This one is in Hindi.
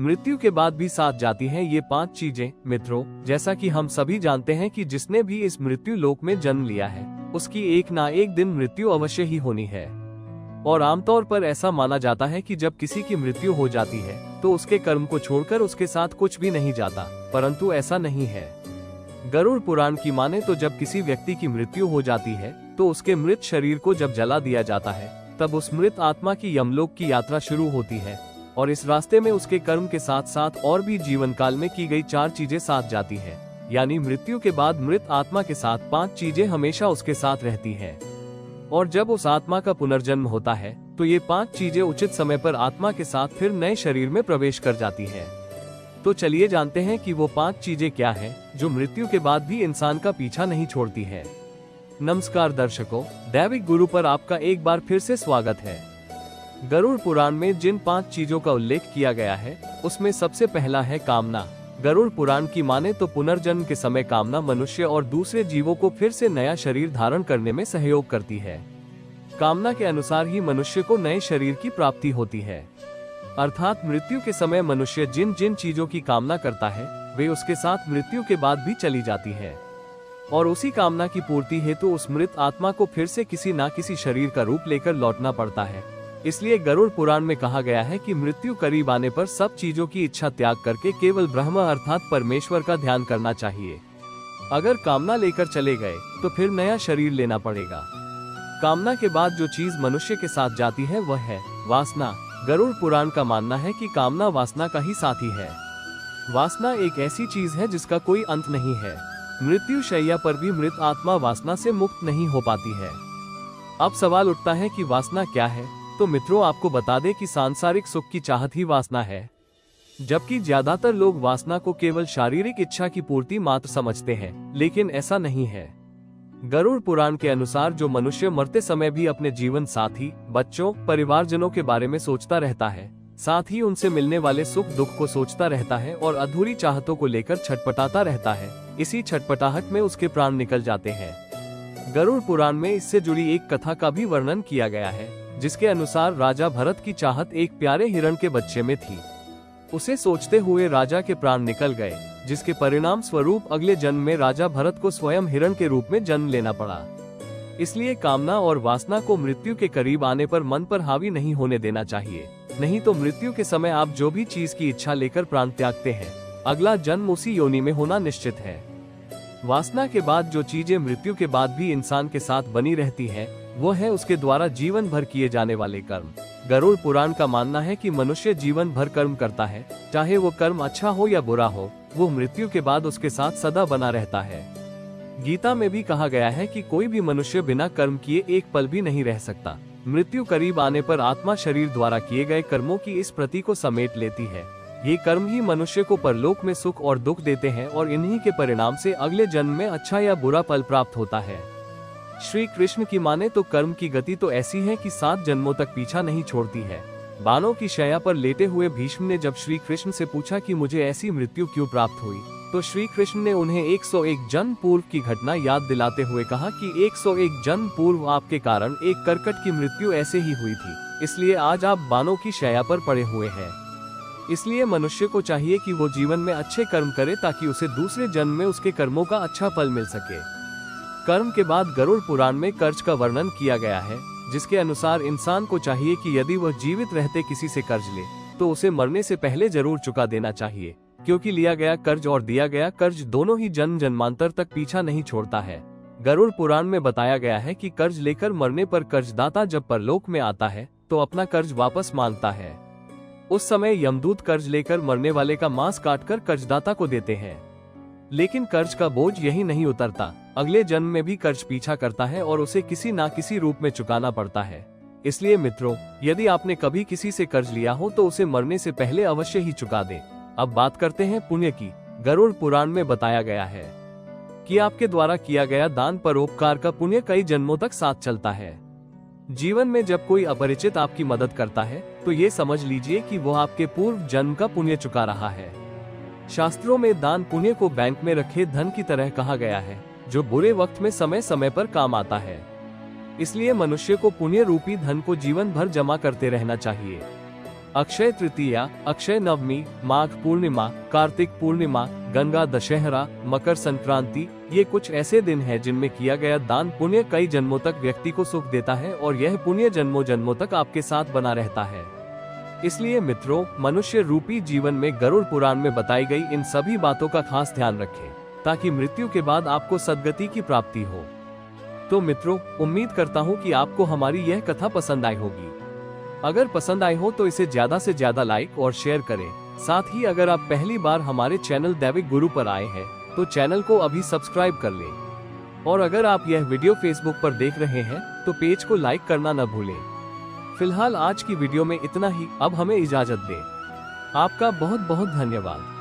मृत्यु के बाद भी साथ जाती हैं ये 5 चीजें। मित्रों, जैसा कि हम सभी जानते हैं कि जिसने भी इस मृत्यु लोक में जन्म लिया है उसकी एक ना एक दिन मृत्यु अवश्य ही होनी है। और आमतौर पर ऐसा माना जाता है कि जब किसी की मृत्यु हो जाती है तो उसके कर्म को छोड़कर उसके साथ कुछ भी नहीं जाता, परंतु ऐसा नहीं है। गरुड़ पुराण की माने तो जब किसी व्यक्ति की मृत्यु हो जाती है तो उसके मृत शरीर को जब जला दिया जाता है तब उस मृत आत्मा की यमलोक की यात्रा शुरू होती है और इस रास्ते में उसके कर्म के साथ साथ और भी जीवन काल में की गई 4 चीजें साथ जाती हैं। यानी मृत्यु के बाद मृत आत्मा के साथ 5 चीजें हमेशा उसके साथ रहती हैं। और जब उस आत्मा का पुनर्जन्म होता है तो ये 5 चीजें उचित समय पर आत्मा के साथ फिर नए शरीर में प्रवेश कर जाती हैं। तो चलिए जानते हैं कि वो 5 चीजें क्या हैं जो मृत्यु के बाद भी इंसान का पीछा नहीं छोड़ती है। नमस्कार दर्शकों, दैविक गुरु पर आपका एक बार फिर से स्वागत है। गरुड़ पुराण में जिन 5 चीजों का उल्लेख किया गया है उसमें सबसे पहला है कामना। गरुड़ पुराण की माने तो पुनर्जन्म के समय कामना मनुष्य और दूसरे जीवों को फिर से नया शरीर धारण करने में सहयोग करती है। कामना के अनुसार ही मनुष्य को नए शरीर की प्राप्ति होती है। अर्थात मृत्यु के समय मनुष्य जिन जिन चीजों की कामना करता है वे उसके साथ मृत्यु के बाद भी चली जाती है और उसी कामना की पूर्ति हेतु उस मृत आत्मा को फिर से किसी ना किसी शरीर का रूप लेकर लौटना पड़ता है। इसलिए गरुड़ पुराण में कहा गया है कि मृत्यु करीब आने पर सब चीजों की इच्छा त्याग करके केवल ब्रह्म अर्थात परमेश्वर का ध्यान करना चाहिए। अगर कामना लेकर चले गए तो फिर नया शरीर लेना पड़ेगा। कामना के बाद जो चीज मनुष्य के साथ जाती है वह है वासना। गरुड़ पुराण का मानना है कि कामना वासना का ही साथी है। वासना एक ऐसी चीज है जिसका कोई अंत नहीं है। मृत्यु शैया पर भी मृत आत्मा वासना से मुक्त नहीं हो पाती है। अब सवाल उठता है कि वासना क्या है। तो मित्रों, आपको बता दें कि सांसारिक सुख की चाहत ही वासना है, जबकि ज्यादातर लोग वासना को केवल शारीरिक इच्छा की पूर्ति मात्र समझते हैं, लेकिन ऐसा नहीं है। गरुड़ पुराण के अनुसार जो मनुष्य मरते समय भी अपने जीवन साथी, बच्चों, परिवारजनों के बारे में सोचता रहता है, साथ ही उनसे मिलने वाले सुख दुख को सोचता रहता है और अधूरी चाहतों को लेकर छटपटाता रहता है, इसी छटपटाहट में उसके प्राण निकल जाते हैं। गरुड़ पुराण में इससे जुड़ी एक कथा का भी वर्णन किया गया है, जिसके अनुसार राजा भरत की चाहत एक प्यारे हिरण के बच्चे में थी। उसे सोचते हुए राजा के प्राण निकल गए, जिसके परिणाम स्वरूप अगले जन्म में राजा भरत को स्वयं हिरण के रूप में जन्म लेना पड़ा। इसलिए कामना और वासना को मृत्यु के करीब आने पर मन पर हावी नहीं होने देना चाहिए, नहीं तो मृत्यु के समय आप जो भी चीज की इच्छा लेकर प्राण त्यागते हैं, अगला जन्म उसी योनि में होना निश्चित है। वासना के बाद जो चीजें मृत्यु के बाद भी इंसान के साथ बनी रहती है वो है उसके द्वारा जीवन भर किए जाने वाले कर्म। गरुड़ पुराण का मानना है कि मनुष्य जीवन भर कर्म करता है, चाहे वो कर्म अच्छा हो या बुरा हो, वो मृत्यु के बाद उसके साथ सदा बना रहता है। गीता में भी कहा गया है कि कोई भी मनुष्य बिना कर्म किए एक पल भी नहीं रह सकता। मृत्यु करीब आने पर आत्मा शरीर द्वारा किए गए कर्मों की इस प्रति को समेट लेती है। ये कर्म ही मनुष्य को परलोक में सुख और दुख देते हैं और इन्हीं के परिणाम से अगले जन्म में अच्छा या बुरा फल प्राप्त होता है। श्री कृष्ण की माने तो कर्म की गति तो ऐसी है कि 7 जन्मों तक पीछा नहीं छोड़ती है। बाणों की शैया पर लेटे हुए भीष्म ने जब श्री कृष्ण से पूछा कि मुझे ऐसी मृत्यु क्यों प्राप्त हुई, तो श्री कृष्ण ने उन्हें 101 जन्म पूर्व की घटना याद दिलाते हुए कहा कि 101 जन्म पूर्व आपके कारण एक कर्कट की मृत्यु ऐसे ही हुई थी, इसलिए आज आप बाणों की शैया पर पड़े हुए हैं। इसलिए मनुष्य को चाहिए कि वो जीवन में अच्छे कर्म करे ताकि उसे दूसरे जन्म में उसके कर्मों का अच्छा फल मिल सके। कर्म के बाद गरुड़ पुराण में कर्ज का वर्णन किया गया है, जिसके अनुसार इंसान को चाहिए कि यदि वह जीवित रहते किसी से कर्ज ले तो उसे मरने से पहले जरूर चुका देना चाहिए, क्योंकि लिया गया कर्ज और दिया गया कर्ज दोनों ही जन्म जन्मांतर तक पीछा नहीं छोड़ता है। गरुड़ पुराण में बताया गया है कि कर्ज लेकर मरने पर कर्जदाता जब परलोक में आता है तो अपना कर्ज वापस मांगता है। उस समय यमदूत कर्ज लेकर मरने वाले का मांस काटकर कर्जदाता को देते हैं, लेकिन कर्ज का बोझ यही नहीं उतरता, अगले जन्म में भी कर्ज पीछा करता है और उसे किसी ना किसी रूप में चुकाना पड़ता है। इसलिए मित्रों, यदि आपने कभी किसी से कर्ज लिया हो तो उसे मरने से पहले अवश्य ही चुका दें। अब बात करते हैं पुण्य की। गरुड़ पुराण में बताया गया है कि आपके द्वारा किया गया दान परोपकार का पुण्य कई जन्मों तक साथ चलता है। जीवन में जब कोई अपरिचित आपकी मदद करता है तो ये समझ लीजिए कि वो आपके पूर्व जन्म का पुण्य चुका रहा है। शास्त्रों में दान पुण्य को बैंक में रखे धन की तरह कहा गया है, जो बुरे वक्त में समय समय पर काम आता है। इसलिए मनुष्य को पुण्य रूपी धन को जीवन भर जमा करते रहना चाहिए। अक्षय तृतीया, अक्षय नवमी, माघ पूर्णिमा, कार्तिक पूर्णिमा, गंगा दशहरा, मकर संक्रांति, ये कुछ ऐसे दिन हैं जिनमें किया गया दान पुण्य कई जन्मों तक व्यक्ति को सुख देता है और यह पुण्य जन्मों जन्मों तक आपके साथ बना रहता है। इसलिए मित्रों, मनुष्य रूपी जीवन में गरुड़ पुराण में बताई गई इन सभी बातों का खास ध्यान रखें, ताकि मृत्यु के बाद आपको सद्गति की प्राप्ति हो। तो मित्रों, उम्मीद करता हूँ कि आपको हमारी यह कथा पसंद आई होगी। अगर पसंद आई हो तो इसे ज्यादा से ज्यादा लाइक और शेयर करें। साथ ही अगर आप पहली बार हमारे चैनल दैविक गुरु पर आए हैं तो चैनल को अभी सब्सक्राइब कर लें। और अगर आप यह वीडियो फेसबुक पर देख रहे हैं तो पेज को लाइक करना न भूलें। फिलहाल आज की वीडियो में इतना ही। अब हमें इजाजत दें। आपका बहुत बहुत धन्यवाद।